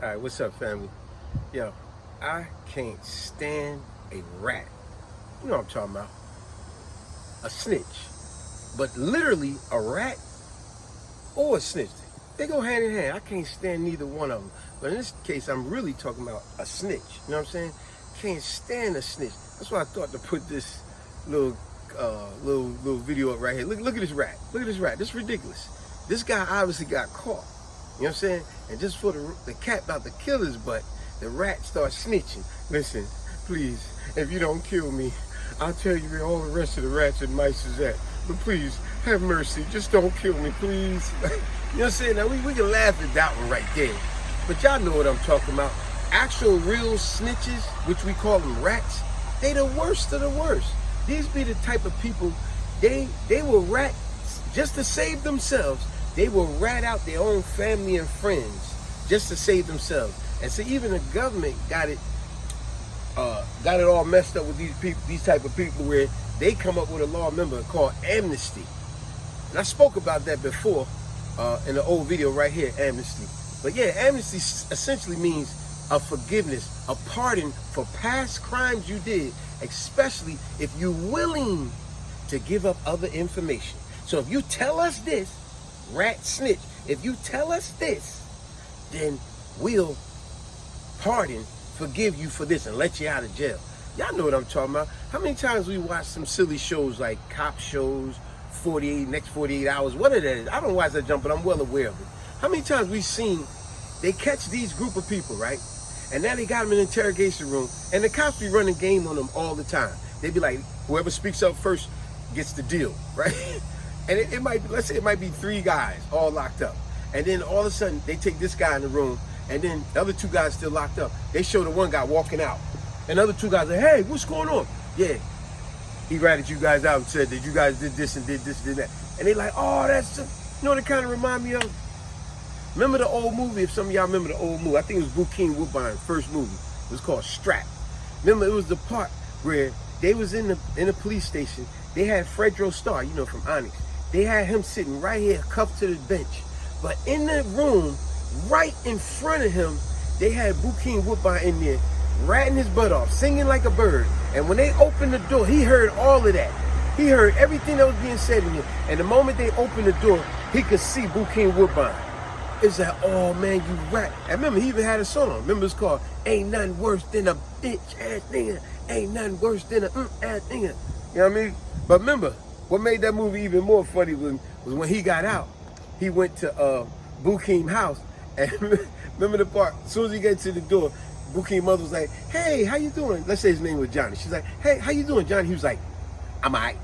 All right, what's up, family? Yo, I can't stand a rat. You know what I'm talking about? A snitch. But literally, a rat or a snitch. They go hand in hand. I can't stand neither one of them. But in this case, I'm really talking about a snitch. You know what I'm saying? Can't stand a snitch. That's why I thought to put this little little video up right here. Look at this rat. Look at this rat. This is ridiculous. This guy obviously got caught. You know what I'm saying? And just for the cat about to kill his butt, the rat starts snitching. Listen, please, if you don't kill me, I'll tell you where all the rest of the rats and mice is at. But please, have mercy. Just don't kill me, please. You know what I'm saying? Now, we can laugh at that one right there. But y'all know what I'm talking about. Actual real snitches, which we call them rats, they the worst of the worst. These be the type of people, they will rat just to save themselves. They will rat out their own family and friends just to save themselves. And so even the government got it all messed up with these people, these type of people, where they come up with a law, remember, called amnesty. And I spoke about that before in the old video right here, amnesty. But yeah, amnesty essentially means a forgiveness, a pardon for past crimes you did, especially if you're willing to give up other information. So if you tell us this, rat snitch, if you tell us this, then we'll pardon, forgive you for this and let you out of jail. Y'all know what I'm talking about. How many times we watch some silly shows like cop shows, next 48 hours, whatever that is. I don't watch that jump, but I'm well aware of it. How many times we've seen they catch these group of people, right? And now they got them in the interrogation room, and the cops be running game on them all the time. They be like, whoever speaks up first gets the deal, right? And it might be, let's say it might be 3 guys all locked up. And then all of a sudden, they take this guy in the room, and then the other 2 guys still locked up. They show the one guy walking out. And the other 2 guys say, hey, what's going on? Yeah, he ratted you guys out and said that you guys did this and did this and did that. And they like, oh, that's just, you know what it kind of remind me of? Remember the old movie, if some of y'all remember the old movie, I think it was Bokeem Woodbine's first movie. It was called Strap. Remember, it was the part where they was in the police station. They had Fredro Starr, you know, from Onyx. They had him sitting right here, cuffed to the bench. But in the room, right in front of him, they had Bokeem Woodbine in there, ratting his butt off, singing like a bird. And when they opened the door, he heard all of that. He heard everything that was being said in here. And the moment they opened the door, he could see Bokeem Woodbine. It's like, oh man, you rat. And remember, he even had a song. Remember, it's called Ain't Nothing Worse Than a Bitch Ass Nigga. Ain't nothing worse than a ass nigga. You know what I mean? But remember, what made that movie even more funny was when he got out. He went to Bokeem's house. And remember the part, as soon as he got to the door, Bokeem's mother was like, hey, how you doing? Let's say his name was Johnny. She's like, hey, how you doing, Johnny? He was like, I'm all right.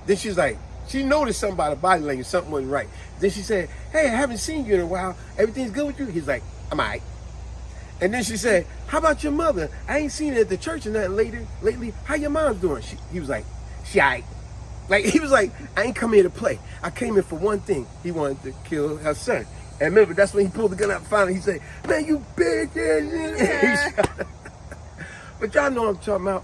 Then she's like, she noticed something about her body language, something wasn't right. Then she said, hey, I haven't seen you in a while. Everything's good with you? He's like, I'm all right. And then she said, how about your mother? I ain't seen her at the church or nothing lately. How your mom's doing? He was like, she all right. Like, he was like, I ain't come here to play. I came here for one thing. He wanted to kill her son. And remember, that's when he pulled the gun out and finally he said, man, you bitch. Yeah. But y'all know what I'm talking about.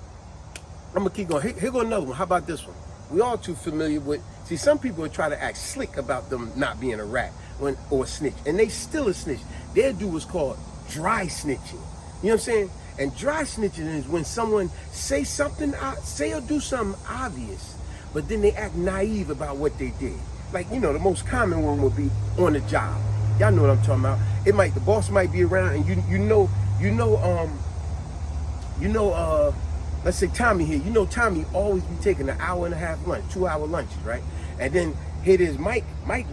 I'm going to keep going. Here go another one. How about this one? We all too familiar with, see, some people would try to act slick about them not being a rat or a snitch. And they still a snitch. Their do what's called dry snitching. You know what I'm saying? And dry snitching is when someone say or do something obvious, but then they act naive about what they did. Like, you know, the most common one would be on the job. Y'all know what I'm talking about. The boss might be around, and let's say Tommy here. You know Tommy always be taking an hour and a half lunch, 2-hour lunches, right? And then here it is, Mike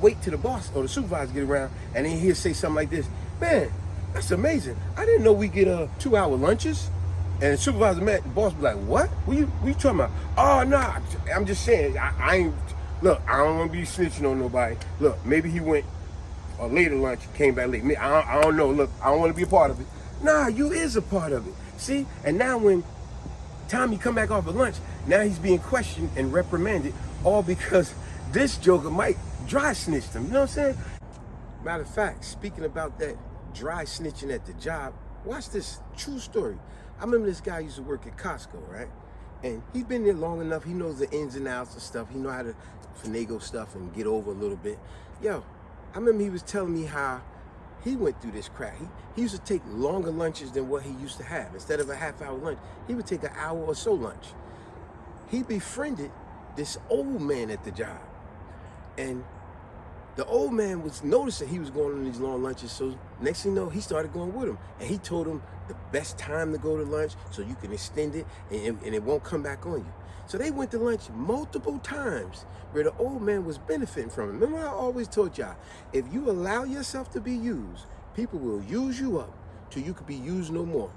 wait till the boss or the supervisor get around, and then he'll say something like this, man, that's amazing. I didn't know we get 2-hour lunches. And the supervisor met, the boss be like, what? What you talking about? Oh, nah, I'm just saying, I ain't, look, I don't want to be snitching on nobody. Look, maybe he went a later lunch, came back late. I don't know, look, I don't want to be a part of it. Nah, you is a part of it. See? And now when Tommy come back off of lunch, now he's being questioned and reprimanded, all because this joker Mike dry snitched him. You know what I'm saying? Matter of fact, speaking about that dry snitching at the job, watch this true story. I remember this guy used to work at Costco, right? And he's been there long enough. He knows the ins and outs of stuff. He know how to finagle stuff and get over a little bit. Yo, I remember he was telling me how he went through this crap. He used to take longer lunches than what he used to have. Instead of a half-hour lunch, he would take an hour or so lunch. He befriended this old man at the job. And the old man was noticing he was going on these long lunches, so next thing you know, he started going with him. And he told him the best time to go to lunch so you can extend it and it won't come back on you. So they went to lunch multiple times where the old man was benefiting from it. Remember I always told y'all, if you allow yourself to be used, people will use you up till you could be used no more.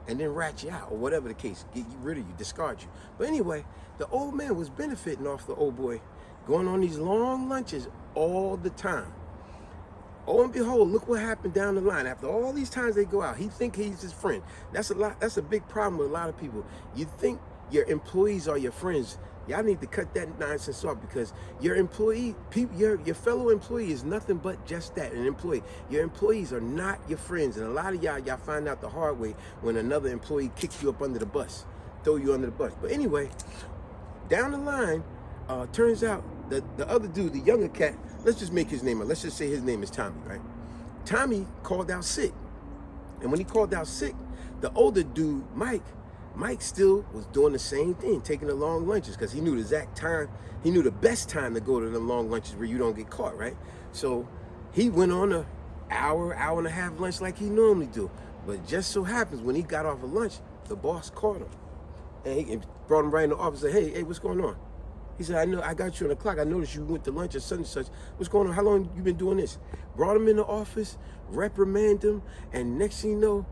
And then rat you out, or whatever the case, get you rid of you, discard you. But anyway, the old man was benefiting off the old boy going on these long lunches all the time. Oh and behold, look what happened down the line. After all these times they go out, he think he's his friend. That's a big problem with a lot of people. You think your employees are your friends. Y'all need to cut that nonsense off, because your employee, your fellow employee is nothing but just that, an employee. Your employees are not your friends. And a lot of y'all find out the hard way when another employee kicks you up under the bus, throw you under the bus. But anyway, down the line, turns out that the other dude, the younger cat, let's just make his name up. Let's just say his name is Tommy, right? Tommy called out sick. And when he called out sick, the older dude, Mike still was doing the same thing, taking the long lunches, because he knew the exact time, he knew the best time to go to the long lunches where you don't get caught, right? So he went on an hour and a half lunch like he normally do. But just so happens when he got off of lunch, the boss caught him. And he brought him right in the office and said, hey, what's going on? He said, I know, I got you on the clock. I noticed you went to lunch at such and such. What's going on? How long you been doing this? Brought him in the office, reprimanded him, and next thing you know,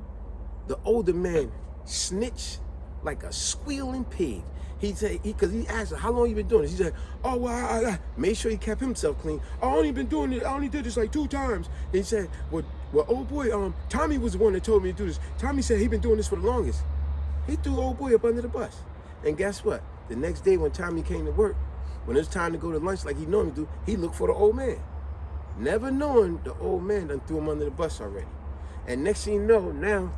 the older man snitched like a squealing pig. He said, because he asked him, how long you been doing this? He said, oh, well, I made sure he kept himself clean. I only been doing it, I only did this like 2 times. And he said, well, old boy, Tommy was the one that told me to do this. Tommy said he been doing this for the longest. He threw old boy up under the bus. And guess what? The next day when Tommy came to work, when it was time to go to lunch like he normally do, he looked for the old man. Never knowing the old man done threw him under the bus already. And next thing you know, now,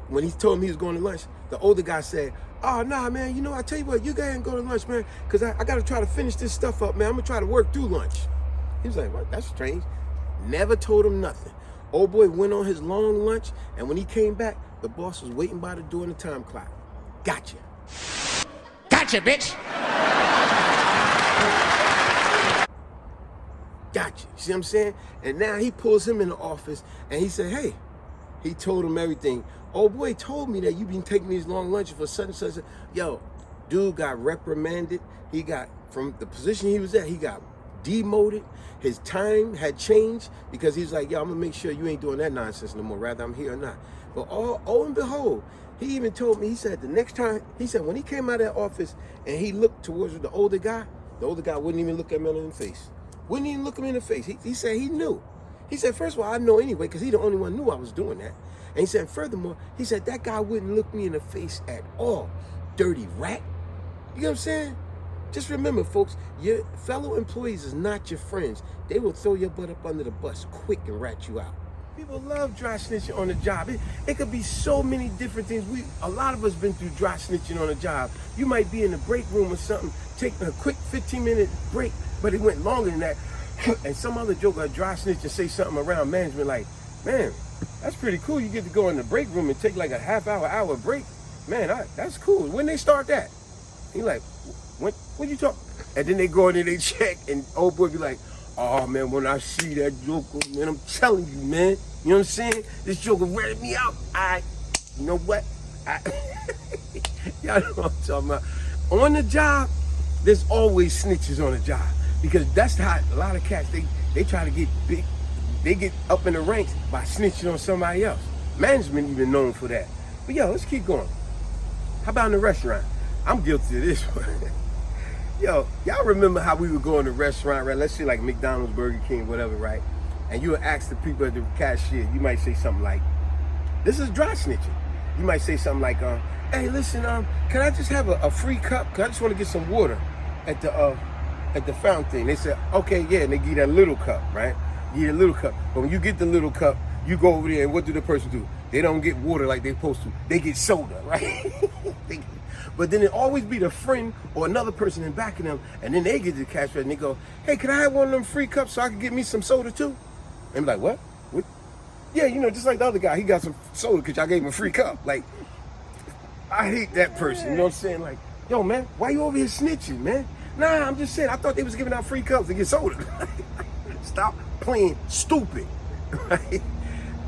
when he told him he was going to lunch, the older guy said, oh, nah, man, you know, I tell you what, you go ahead and go to lunch, man, because I got to try to finish this stuff up, man. I'm going to try to work through lunch. He was like, what? That's strange. Never told him nothing. Old boy went on his long lunch, and when he came back, the boss was waiting by the door in the time clock. Gotcha. Gotcha, bitch. Gotcha. You see what I'm saying? And now he pulls him in the office, and he said, hey, he told him everything. Old boy told me that you been taking these long lunches for such and such. Yo, dude got reprimanded. He got, from the position he was at, he got demoted. His time had changed because he's like, yo, I'm gonna make sure you ain't doing that nonsense no more, rather I'm here or not. But oh and behold, he even told me, he said the next time, he said when he came out of that office and he looked towards the older guy wouldn't even look at him in the face. Wouldn't even look him in the face. He said he knew. He said, first of all, I know anyway, because he the only one knew I was doing that. And he said, furthermore, he said, that guy wouldn't look me in the face at all. Dirty rat. You know what I'm saying? Just remember, folks, your fellow employees is not your friends. They will throw your butt up under the bus quick and rat you out. People love dry snitching on the job. It could be so many different things. A lot of us been through dry snitching on the job. You might be in the break room or something, take a quick 15-minute break, but it went longer than that. And some other joker dry snitch and say something around management like, man, that's pretty cool. You get to go in the break room and take like a half-hour break. Man, that's cool. When they start that? He like, when you talk? And then they go in and they check, and old boy be like, oh man, when I see that joker, man, I'm telling you, man. You know what I'm saying? This joker ratted me out. You know what? Y'all know what I'm talking about. On the job, there's always snitches on the job. Because that's how a lot of cats, they try to get big. They get up in the ranks by snitching on somebody else. Management even known for that. But yo, let's keep going. How about in the restaurant? I'm guilty of this one. Yo, y'all remember how we would go in the restaurant, right? Let's say like McDonald's, Burger King, whatever, right? And you would ask the people at the cashier, you might say something like, this is dry snitching. You might say something like, hey, listen, can I just have a free cup? Cause I just want to get some water at the fountain thing. They said, okay, yeah, and they give you that little cup, right? You get a little cup. But when you get the little cup, you go over there and what do the person do? They don't get water like they're supposed to. They get soda, right? But then it always be the friend or another person in back of them, and then they get to the cash register and they go, hey, can I have one of them free cups so I can get me some soda too? And be like, what? Yeah, you know, just like the other guy, he got some soda because y'all gave him a free cup. Like, I hate that person, you know what I'm saying? Like, yo, man, why you over here snitching, man? Nah, I'm just saying, I thought they was giving out free cups to get soda. Stop playing stupid, right?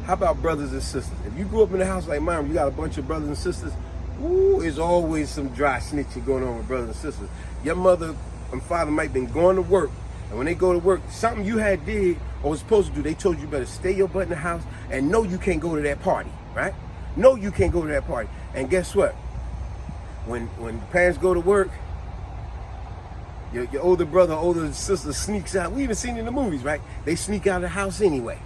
How about brothers and sisters? If you grew up in a house like mine, you got a bunch of brothers and sisters, ooh, there's always some dry snitching going on with brothers and sisters. Your mother and father might have been going to work, and when they go to work, something you had did or was supposed to do, they told you better stay your butt in the house and no, you can't go to that party, right? No, you can't go to that party. And guess what? When parents go to work, your older brother, older sister sneaks out. We even seen it in the movies, right? They sneak out of the house anyway.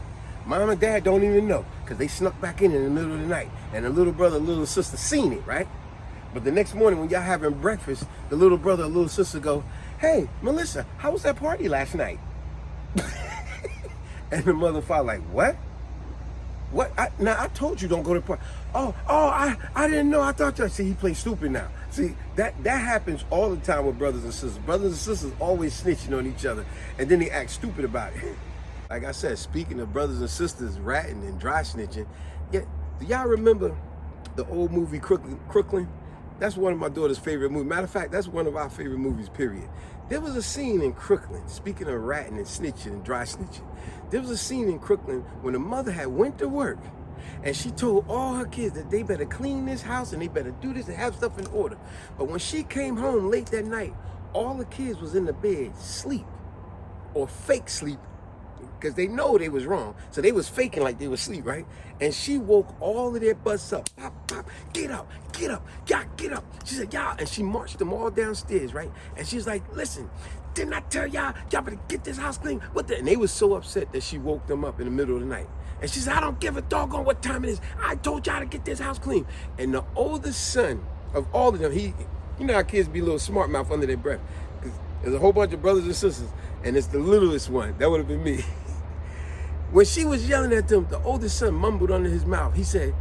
Mom and dad don't even know because they snuck back in the middle of the night. And the little brother, little sister seen it, right? But the next morning when y'all having breakfast, the little brother, little sister go, hey, Melissa, how was that party last night? And the mother and father like, what? What? I told you don't go to the party. I didn't know. I thought you. See, he plays stupid now. See, that happens all the time with brothers and sisters. Brothers and sisters always snitching on each other, and then they act stupid about it. Like I said, speaking of brothers and sisters ratting and dry snitching, yeah, do y'all remember the old movie Crooklyn? That's one of my daughter's favorite movies. Matter of fact, that's one of our favorite movies, period. There was a scene in Crooklyn, speaking of ratting and snitching and dry snitching, there was a scene in Crooklyn when the mother had went to work and she told all her kids that they better clean this house and they better do this and have stuff in order. But when she came home late that night, all the kids was in the bed, sleep or fake sleep, because they know they was wrong. So they was faking like they was asleep, right? And she woke all of their butts up. Pop, pop, get up, y'all get up. She said, y'all, and she marched them all downstairs, right? And she's like, listen, didn't I tell y'all better get this house clean? What the? And they was so upset that she woke them up in the middle of the night. And she said, I don't give a doggone what time it is. I told y'all to get this house clean. And the oldest son of all of them, you know how kids be a little smart mouth under their breath. Because there's a whole bunch of brothers and sisters, and it's the littlest one. That would have been me. When she was yelling at them, the oldest son mumbled under his mouth. He said,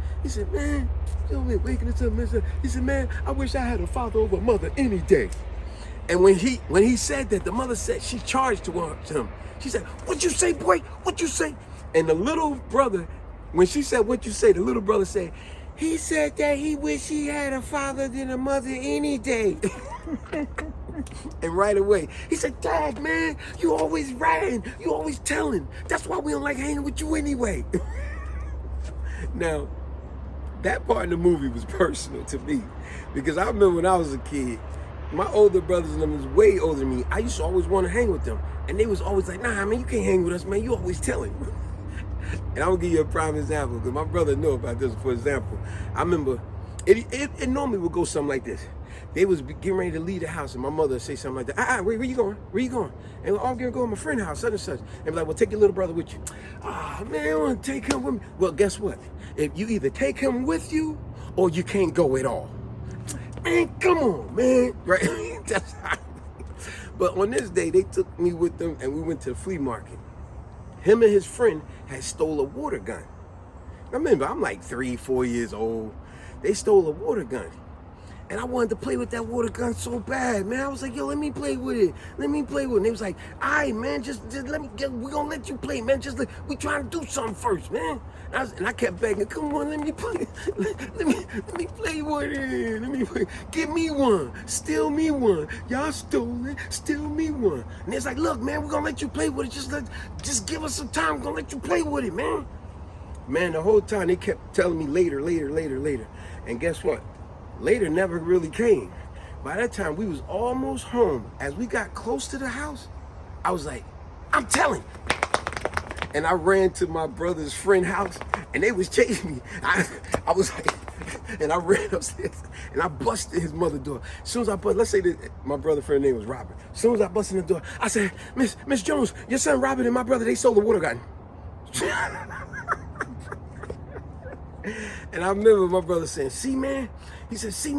man, you're waking us up, man. He said, man, I wish I had a father over a mother any day. And when he said that, the mother said, she charged to him. She said, what you say, boy? What you say? And the little brother, when she said, what you say, the little brother said, he said that he wish he had a father than a mother any day. And right away, he said, Dad, man, you always ratting. You always telling. That's why we don't like hanging with you anyway. Now, that part of the movie was personal to me. Because I remember when I was a kid, my older brothers and them was way older than me. I used to always want to hang with them. And they was always like, nah, man, you can't hang with us, man. You always telling. And I'm going to give you a prime example. Because my brother knew about this, for example. I remember, it normally would go something like this. They was getting ready to leave the house, and my mother would say something like that. Where you going? Where you going? And we're all going to go to my friend's house, such and such. And be like, well, take your little brother with you. Man, I want to take him with me. Well, guess what? If you either take him with you, or you can't go at all. Man, come on, man. Right? That's how. But on this day, they took me with them, and we went to the flea market. Him and his friend had stole a water gun. I remember, I'm like 3, 4 years old. They stole a water gun. And I wanted to play with that water gun so bad, man. I was like, yo, let me play with it. Let me play with it. And they was like, all right, man, just let me get, we're going to let you play, man. We trying to do something first, man. And I kept begging, come on, let me play. Let me play with it. Let me play. Give me one. Steal me one. Y'all stole it. Steal me one. And it's like, look, man, we're going to let you play with it. Just give us some time. We're going to let you play with it, man. Man, the whole time they kept telling me later. And guess what? Later never really came. By that time, we was almost home. As we got close to the house, I was like, I'm telling. And I ran to my brother's friend's house, and they was chasing me. I was like, and I ran upstairs, and I busted his mother's door. As soon as I busted, let's say that my brother's friend's name was Robert. As soon as I busted in the door, I said, Miss Jones, your son Robert and my brother, they stole the water gun. And I remember my brother saying, see, man, he said, see,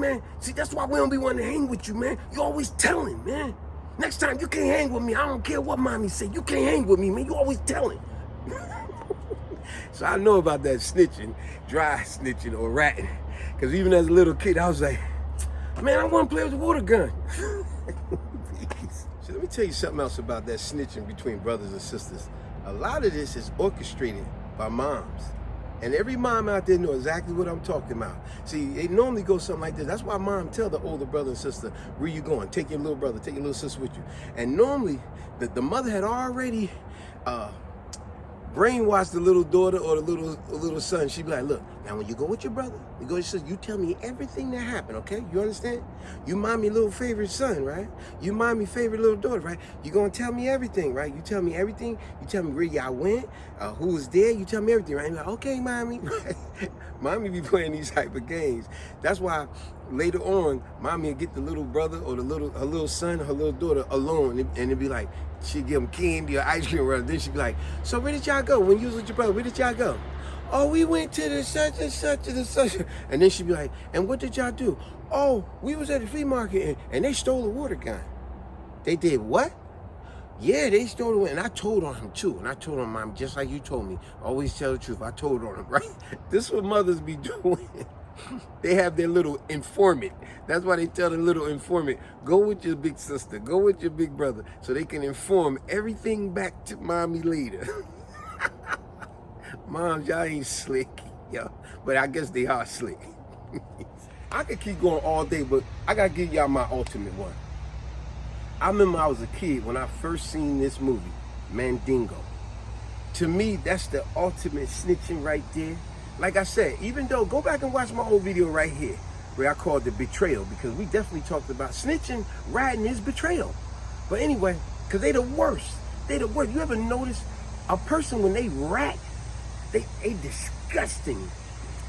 that's why we don't be wanting to hang with you, man. You always telling, man. Next time you can't hang with me. I don't care what mommy said. You can't hang with me, man. You always telling. So I know about that snitching, dry snitching or ratting. Because even as a little kid, I was like, man, I want to play with the water gun. So let me tell you something else about that snitching between brothers and sisters. A lot of this is orchestrated by moms. And every mom out there knows exactly what I'm talking about. See, it normally goes something like this. That's why mom tell the older brother and sister, where you going? Take your little brother, take your little sister with you. And normally, the mother had already brainwash the little daughter or the little son. She'd be like, look, now when you go with your brother, you go with your sister, you tell me everything that happened, okay? You understand? You mind me little favorite son, right? You mind me favorite little daughter, right? You gonna tell me everything, right? You tell me everything. You tell me where y'all went, who was there. You tell me everything, right? And you're like, okay, mommy. Mommy be playing these type of games. That's why later on, mommy would get the little brother or her little son, her little daughter alone, and it'd be like, she'd give them candy or ice cream, or then she'd be like, so where did y'all go when you was with your brother? Where did y'all go? Oh, we went to the such and such and such. And then she'd be like, and what did y'all do? Oh, we was at the flea market and they stole a water gun. They did what? Yeah, they stole it. And I told on him too. And I told on mom, just like you told me. Always tell the truth. I told on him, right? This is what mothers be doing. They have their little informant. That's why they tell the little informant, go with your big sister, go with your big brother, so they can inform everything back to mommy later. Moms, y'all ain't slick, yo. But I guess they are slick. I could keep going all day, but I gotta give y'all my ultimate one. I remember I was a kid when I first seen this movie, Mandingo. To me, that's the ultimate snitching right there. Like I said, even though, go back and watch my old video right here, where I called it betrayal, because we definitely talked about snitching, ratting is betrayal. But anyway, because they the worst. They the worst. You ever notice a person when they rat, they disgusting.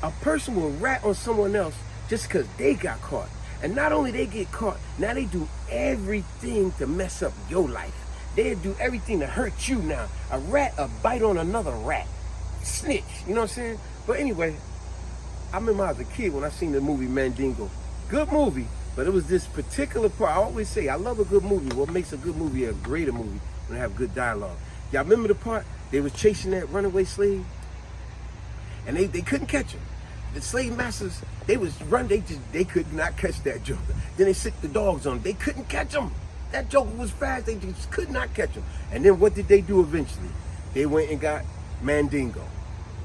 A person will rat on someone else just because they got caught. And not only they get caught, now they do everything to mess up your life. They do everything to hurt you now. A rat, a bite on another rat. Snitch, you know what I'm saying? But anyway, I remember I was a kid when I seen the movie Mandingo. Good movie, but it was this particular part. I always say, I love a good movie. What makes a good movie a greater movie when they have good dialogue. Y'all remember the part? They was chasing that runaway slave? And they couldn't catch him. The slave masters, they was run, they could not catch that joker. Then they sicked the dogs on him. They couldn't catch him. That joker was fast, they just could not catch him. And then what did they do eventually? They went and got Mandingo.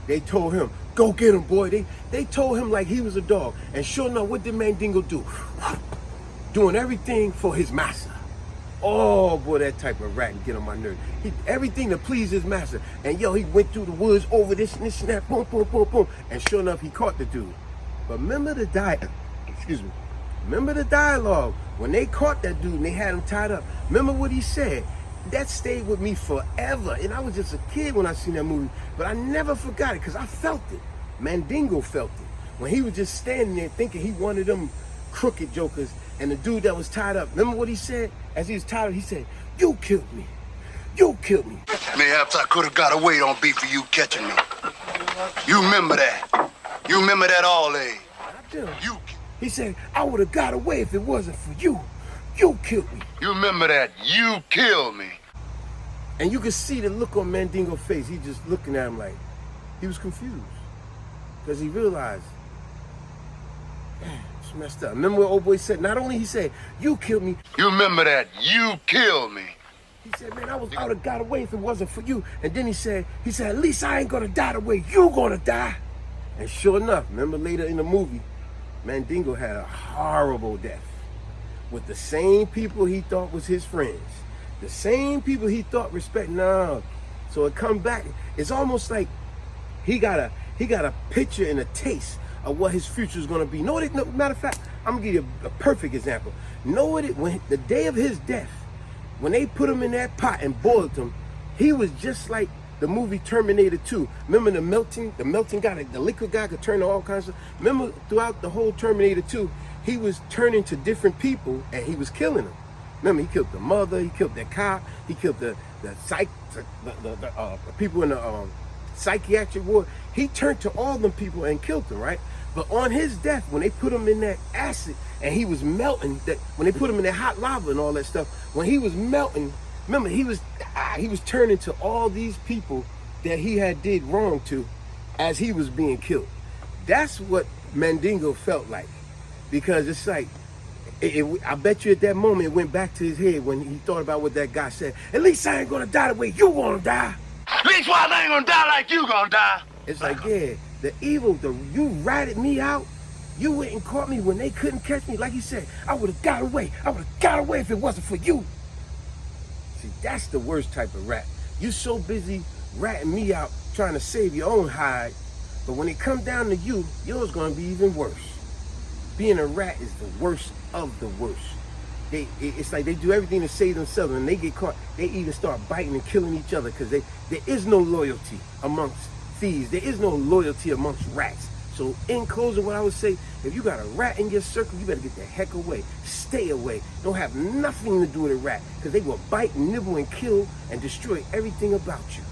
They told him, go get him, boy. They told him like he was a dog. And sure enough, what did Mandingo do? Doing everything for his master. Oh boy, that type of rat can get on my nerves. Everything to please his master. And yo, he went through the woods over this and this and that, boom, boom, boom, boom. And sure enough, he caught the dude. But remember the Remember the dialogue. When they caught that dude and they had him tied up, remember what he said? That stayed with me forever. And I was just a kid when I seen that movie, but I never forgot it because I felt it. Mandingo felt it. When he was just standing there thinking he wanted them crooked jokers, and the dude that was tied up, remember what he said? As he was tied up, he said, you killed me. You killed me. Mayhaps I could have got away on beat for you catching me. You remember that. You remember that all, eh? I do. He said, I would have got away if it wasn't for you. You killed me. You remember that. You killed me. And you could see the look on Mandingo's face. He just looking at him like, he was confused. Because he realized, man, it's messed up. Remember what old boy said? Not only he said, you killed me. You remember that. You killed me. He said, man, I would have got away if it wasn't for you. And then he said, at least I ain't gonna die the way you gonna die. And sure enough, remember later in the movie, Mandingo had a horrible death with the same people he thought was his friends. The same people he thought respect. No. So it come back. It's almost like he got a picture and a taste of what his future is gonna be. No, matter of fact, I'm gonna give you a perfect example. When the day of his death, when they put him in that pot and boiled him, he was just like the movie Terminator 2. Remember the melting guy, the liquid guy could turn to all kinds of. Remember throughout the whole Terminator 2, he was turning to different people and he was killing them. Remember, he killed the mother, he killed the cop, he killed the people in the psychiatric ward. He turned to all them people and killed them, right? But on his death, when they put him in that acid and he was melting, when they put him in that hot lava and all that stuff, when he was melting, remember he was turning to all these people that he had did wrong to as he was being killed. That's what Mandingo felt like, because it's like, I bet you at that moment it went back to his head when he thought about what that guy said. At least I ain't gonna die the way you wanna die. At least I ain't gonna die like you gonna die. It's like, yeah, The evil, you ratted me out. You went and caught me when they couldn't catch me. Like he said, I would have got away. I would have got away if it wasn't for you. See, that's the worst type of rat. You so busy ratting me out, trying to save your own hide, but when it comes down to you, yours gonna be even worse. Being a rat is the worst of the worst. It's like they do everything to save themselves, and they get caught, they even start biting and killing each other because there is no loyalty amongst thieves. There is no loyalty amongst rats. So in closing, what I would say, if you got a rat in your circle, you better get the heck away. Stay away. Don't have nothing to do with a rat, because they will bite, nibble, and kill and destroy everything about you.